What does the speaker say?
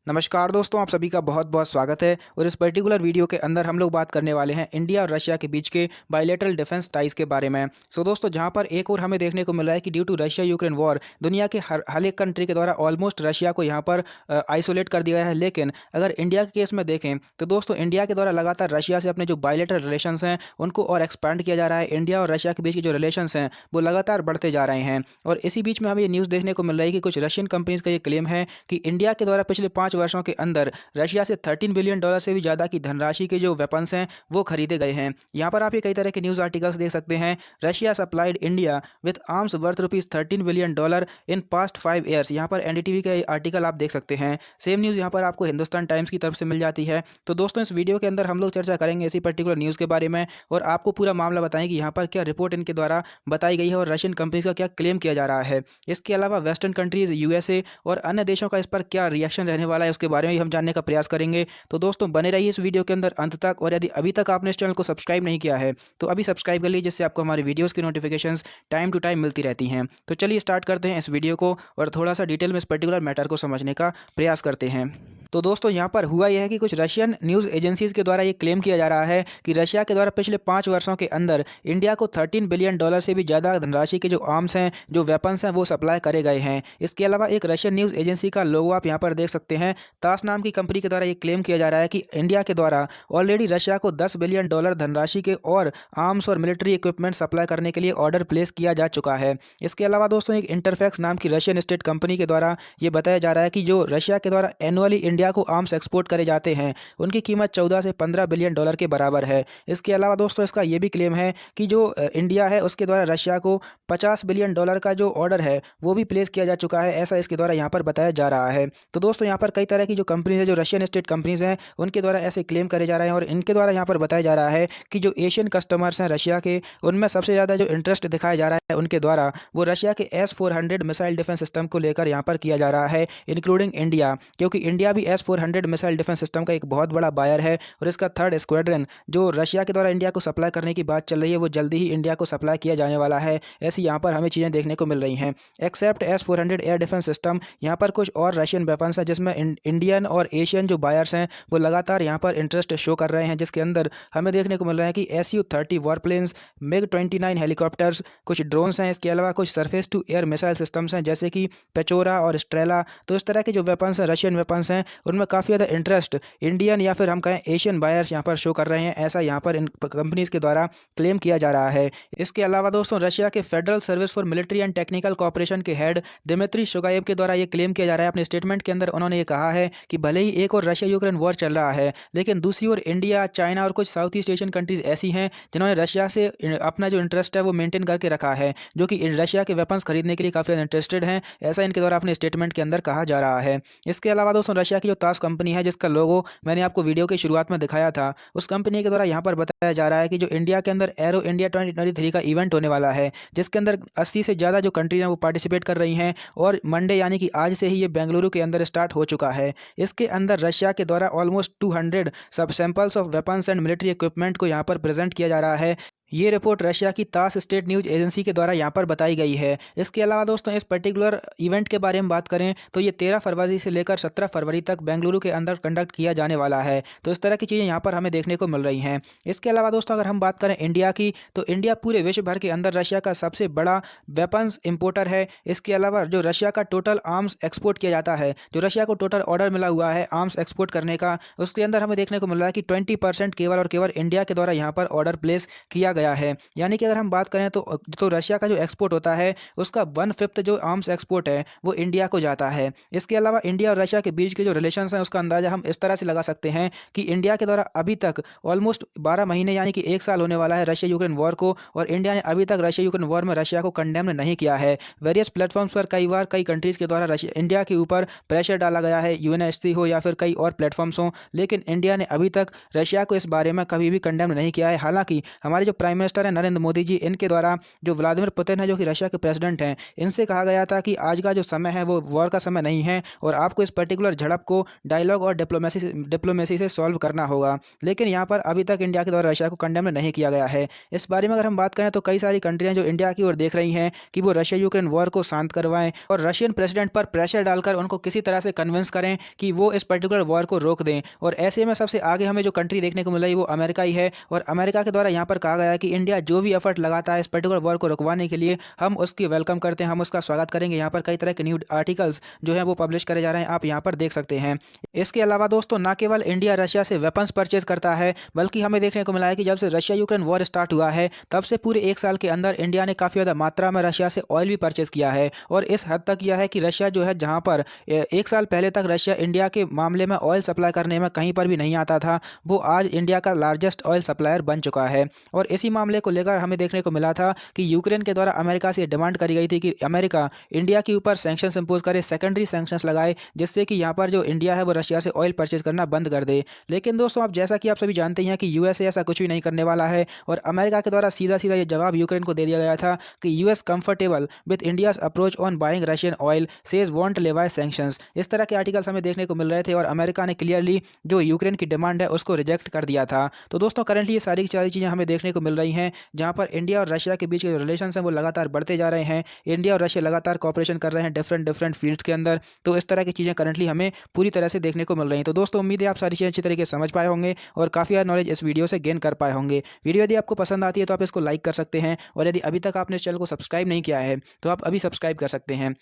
नमस्कार दोस्तों, आप सभी का बहुत बहुत स्वागत है। और इस पर्टिकुलर वीडियो के अंदर हम लोग बात करने वाले हैं इंडिया और रशिया के बीच के बायलैटरल डिफेंस टाइज के बारे में। दोस्तों, जहां पर एक और हमें देखने को मिल रहा है कि due to Russia Ukraine war दुनिया के हर एक कंट्री के द्वारा ऑलमोस्ट रशिया को यहां पर आइसोलेट कर दिया गया है। लेकिन अगर इंडिया के केस में देखें तो दोस्तों, इंडिया के द्वारा लगातार रशिया से अपने जो बायलैटरल रिलेशंस हैं उनको और एक्सपैंड किया जा रहा है। इंडिया और रशिया के बीच के जो रिलेशंस हैं वो लगातार बढ़ते जा रहे हैं। और इसी बीच में हमें ये न्यूज़ देखने को मिल रही है कि कुछ रशियन कंपनीज का ये क्लेम है कि इंडिया के द्वारा पिछले 5 वर्षों के अंदर रशिया से $13 बिलियन से भी ज़्यादा की धनराशि के जो वेपन्स हैं वो खरीदे गए हैं। यहाँ पर आप ये कई तरह के न्यूज़ आर्टिकल्स देख सकते हैं। Russia supplied India with arms worth ₹13 billion in past 5 years. यहाँ पर एनडीटीवी का आर्टिकल आप देख सकते हैं। सेम न्यूज़ यहाँ पर आपको हिंदुस्तान टाइम्स की तरफ से मिल जाती है। तो दोस्तों, इस वीडियो के अंदर हम लोग चर्चा करेंगे इसी पर्टिकुलर न्यूज़ के बारे में और आपको पूरा मामला बताएं कि यहाँ पर क्या रिपोर्ट इनके द्वारा बताई गई है और रशियन कंपनीज का क्या क्लेम किया जा रहा है। इसके अलावा वेस्टर्न कंट्रीज, यूएसए और अन्य देशों का इस पर क्या रिएक्शन रहने वाला है उसके बारे में भी हम जानने का प्रयास करेंगे। तो दोस्तों, बने रहिए इस वीडियो के अंदर अंत तक। और यदि अभी तक आपने इस चैनल को सब्सक्राइब नहीं किया है तो अभी सब्सक्राइब कर लीजिए, जिससे आपको हमारे वीडियोस की नोटिफिकेशंस टाइम टू टाइम मिलती रहती हैं। तो चलिए स्टार्ट करते हैं इस वीडियो को और थोड़ा सा डिटेल में इस पर्टिकुलर मैटर को समझने का प्रयास करते हैं। तो दोस्तों, यहाँ पर हुआ यह है कि कुछ रशियन न्यूज़ एजेंसीज के द्वारा ये क्लेम किया जा रहा है कि रशिया के द्वारा पिछले 5 वर्षों के अंदर इंडिया को $13 बिलियन से भी ज़्यादा धनराशि के जो आर्म्स हैं, जो वेपन्स हैं, वो सप्लाई करे गए हैं। इसके अलावा एक रशियन न्यूज़ एजेंसी का लोगो आप यहाँ पर देख सकते हैं। तास नाम की कंपनी के द्वारा ये क्लेम किया जा रहा है कि इंडिया के द्वारा ऑलरेडी रशिया को $10 बिलियन धनराशि के और आर्म्स और मिलिट्री इक्विपमेंट सप्लाई करने के लिए ऑर्डर प्लेस किया जा चुका है। इसके अलावा दोस्तों, एक इंटरफैक्स नाम की रशियन स्टेट कंपनी के द्वारा ये बताया जा रहा है कि जो रशिया के द्वारा एनुअली इंडिया को आर्म्स एक्सपोर्ट करे जाते हैं उनकी कीमत 14 से $15 बिलियन के बराबर है। इसके अलावा दोस्तों, इसका ये भी क्लेम है कि जो इंडिया है उसके द्वारा रशिया को $50 बिलियन का जो ऑर्डर है वो भी प्लेस किया जा चुका है, ऐसा इसके द्वारा यहाँ पर बताया जा रहा है। तो दोस्तों, यहाँ पर कई तरह की जो कंपनीज है, जो रशियन स्टेट कंपनीज हैं, उनके द्वारा ऐसे क्लेम करे जा रहे हैं और इनके द्वारा यहाँ पर बताया जा रहा है कि जो एशियन कस्टमर्स हैं रशिया के, उनमें सबसे ज़्यादा जो इंटरेस्ट दिखाया जा रहा है उनके द्वारा वो रशिया के S-400 मिसाइल डिफेंस सिस्टम को लेकर यहाँ पर किया जा रहा है, इंक्लूडिंग इंडिया, क्योंकि इंडिया भी S-400 मिसाइल डिफेंस सिस्टम का एक बहुत बड़ा बायर है। और इसका 3rd स्क्वाड्रन जो रशिया के द्वारा इंडिया को सप्लाई करने की बात चल रही है वो जल्दी ही इंडिया को सप्लाई किया जाने वाला है। ऐसी यहाँ पर हमें चीज़ें देखने को मिल रही हैं। Accept S-400 air defence system, यहाँ पर कुछ और रशियन वेपन्स हैं जिसमें इंडियन और एशियन जो बायर्स हैं वो लगातार यहाँ पर इंटरेस्ट शो कर रहे हैं, जिसके अंदर हमें देखने को मिल रहा है कि Su-30 वॉरप्लेन्स, MiG-29 हेलीकॉप्टर्स, कुछ ड्रोन्स हैं। इसके अलावा कुछ surface to air missile systems हैं जैसे कि पेचोरा और स्ट्रेला। तो इस तरह के जो वेपन्स हैं, रशियन वेपन्स हैं, उनमें काफ़ी ज़्यादा इंटरेस्ट इंडियन या फिर हम कहें एशियन बायर्स यहाँ पर शो कर रहे हैं, ऐसा यहाँ पर इन कंपनीज के द्वारा क्लेम किया जा रहा है। इसके अलावा दोस्तों, रशिया के federal service for military and technical cooperation के हेड दिमित्री शोगाएव के द्वारा ये क्लेम किया जा रहा है। अपने स्टेटमेंट के अंदर उन्होंने ये कहा है कि भले ही एक और रशिया यूक्रेन वॉर चल रहा है, लेकिन दूसरी ओर इंडिया, चाइना और कुछ साउथ ईस्ट एशियन कंट्रीज ऐसी हैं जिन्होंने रशिया से अपना जो इंटरेस्ट है वो मेंटेन करके रखा है, जो कि रशिया के वेपन्स खरीदने के लिए काफ़ी इंटरेस्टेड हैं, ऐसा इनके द्वारा अपने स्टेटमेंट के अंदर कहा जा रहा है। इसके अलावा दोस्तों, रशिया की जो तास कंपनी है जिसका लोगो मैंने आपको वीडियो की शुरुआत में दिखाया था, उस कंपनी के द्वारा यहाँ पर बताया जा रहा है कि जो इंडिया के अंदर एरो इंडिया 2023 का इवेंट होने वाला है, जिसके अंदर 80 से ज़्यादा जो कंट्रीज हैं वो पार्टिसिपेट कर रही हैं और मंडे यानी कि आज से ही ये बेंगलुरु के अंदर स्टार्ट हो चुका है। इसके अंदर रशिया के द्वारा ऑलमोस्ट 200 सब samples of weapons and military equipment को यहाँ पर प्रेजेंट किया जा रहा है। ये रिपोर्ट रशिया की तास स्टेट न्यूज़ एजेंसी के द्वारा यहाँ पर बताई गई है। इसके अलावा दोस्तों, इस पर्टिकुलर इवेंट के बारे में बात करें तो ये 13 फरवरी से लेकर 17 फरवरी तक बेंगलुरु के अंदर कंडक्ट किया जाने वाला है। तो इस तरह की चीज़ें यहाँ पर हमें देखने को मिल रही हैं। इसके अलावा दोस्तों, अगर हम बात करें इंडिया की, तो इंडिया पूरे विश्व भर के अंदर रशिया का सबसे बड़ा वेपन्स इम्पोर्टर है। इसके अलावा जो रशिया का टोटल आर्म्स एक्सपोर्ट किया जाता है, जो रशिया को टोटल ऑर्डर मिला हुआ है आर्म्स एक्सपोर्ट करने का, उसके अंदर हमें देखने को मिल रहा है कि 20% केवल और केवल इंडिया के द्वारा यहाँ पर ऑर्डर प्लेस किया गया है। यानी कि अगर हम बात करें तो रशिया का जो एक्सपोर्ट होता है उसका 1/5 जो आर्म्स एक्सपोर्ट है वो इंडिया को जाता है। इसके अलावा इंडिया और रशिया के बीच के जो रिलेशंस हैं उसका अंदाजा हम इस तरह से लगा सकते हैं कि इंडिया के द्वारा अभी तक ऑलमोस्ट 12 महीने यानी कि 1 साल होने वाला है रशिया यूक्रेन वॉर को, और इंडिया ने अभी तक रशिया यूक्रेन वॉर में रशिया को कंडेम नहीं किया है। वेरियस प्लेटफॉर्म्स पर कई बार कई कंट्रीज़ के द्वारा इंडिया के ऊपर प्रेशर डाला गया है, यूएनएससी हो या फिर कई और प्लेटफॉर्म्स हों, लेकिन इंडिया ने अभी तक रशिया को इस बारे में कभी भी कंडेम नहीं किया है। हालांकि हमारे जो प्राइम मिनिस्टर हैं नरेंद्र मोदी जी, इनके द्वारा जो व्लादिमीर पुतिन है जो कि रशिया के प्रेसिडेंट हैं, इनसे कहा गया था कि आज का जो समय है वो वॉर का समय नहीं है और आपको इस पर्टिकुलर झड़प को डायलॉग और डिप्लोमेसी से सॉल्व करना होगा। लेकिन यहाँ पर अभी तक इंडिया के द्वारा रशिया को कंडेम नहीं किया गया है। इस बारे में अगर हम बात करें तो कई सारी कंट्रियां जो इंडिया की ओर देख रही हैं कि वो रशिया यूक्रेन वॉर को शांत करवाएं और रशियन प्रेसिडेंट पर प्रेशर डालकर उनको किसी तरह से कन्विंस करें कि वो इस पर्टिकुलर वॉर को रोक दें। और ऐसे में सबसे आगे हमें जो कंट्री देखने को मिल रही है वो अमेरिका ही है और अमेरिका के द्वारा यहाँ पर कहा गया है कि इंडिया जो भी एफर्ट लगाता है इस पर्टिकुलर वॉर को रुकवाने के लिए, हम उसकी वेलकम करते हैं, हम उसका स्वागत करेंगे। यहाँ पर कई तरह के न्यूज आर्टिकल्स जो है वो पब्लिश करे जा रहे हैं, आप यहाँ पर देख सकते हैं। इसके अलावा दोस्तों न केवल इंडिया रशिया से वेपन्स परचेज करता है, बल्कि हमें देखने को मिला है कि जब से रशिया यूक्रेन वॉर स्टार्ट हुआ है तब से पूरे एक साल के अंदर इंडिया ने काफ़ी ज़्यादा मात्रा में रशिया से ऑयल भी परचेज किया है। और इस हद तक यह है कि रशिया जो है, जहाँ पर एक साल पहले तक रशिया इंडिया के मामले में ऑयल सप्लाई करने में कहीं पर भी नहीं आता था, वो आज इंडिया का लार्जेस्ट ऑयल सप्लायर बन चुका है। और इसी मामले को लेकर हमें देखने को मिला था कि यूक्रेन के द्वारा अमेरिका से डिमांड करी गई थी कि अमेरिका इंडिया के ऊपर सैंक्शंस इंपोज करे, सेकेंडरी सैंक्शंस लगाए, जिससे कि यहाँ पर जो इंडिया है वो रशिया से ऑयल परचेज करना बंद कर दे। लेकिन दोस्तों अब जैसा कि आप सभी जानते हैं कि यूएसए ऐसा कुछ भी नहीं करने वाला है और अमेरिका के द्वारा सीधा सीधा ये जवाब यूक्रेन को दे दिया गया था कि US comfortable with India's approach on buying Russian oil, says want लेवाई sanctions. इस तरह के आर्टिकल्स हमें देखने को मिल रहे थे और अमेरिका ने क्लियरली जो यूक्रेन की डिमांड है उसको रिजेक्ट कर दिया था। तो दोस्तों करंटली ये सारी चीज़ें हमें देखने को मिल रही हैं, जहाँ पर इंडिया और रशिया के बीच के जो रिलेशन हैं वो लगातार बढ़ते जा रहे हैं। इंडिया और रशिया लगातार कॉपरेशन कर रहे हैं डिफरेंट फील्ड्स के अंदर। तो इस तरह की चीज़ें करंटली हमें पूरी तरह से देखने को मिल रही हैं। तो दोस्तों उम्मीद है आप सारी चीज़ें अच्छी तरीके से समझ पाए होंगे और काफ़ी ज़्यादा नॉलेज इस वीडियो से गेन कर पाए होंगे। वीडियो यदि आपको पसंद आती है तो आप इसको लाइक कर सकते हैं और यदि अभी तक आपने इस चैनल को सब्सक्राइब नहीं किया है तो आप अभी सब्सक्राइब कर सकते हैं।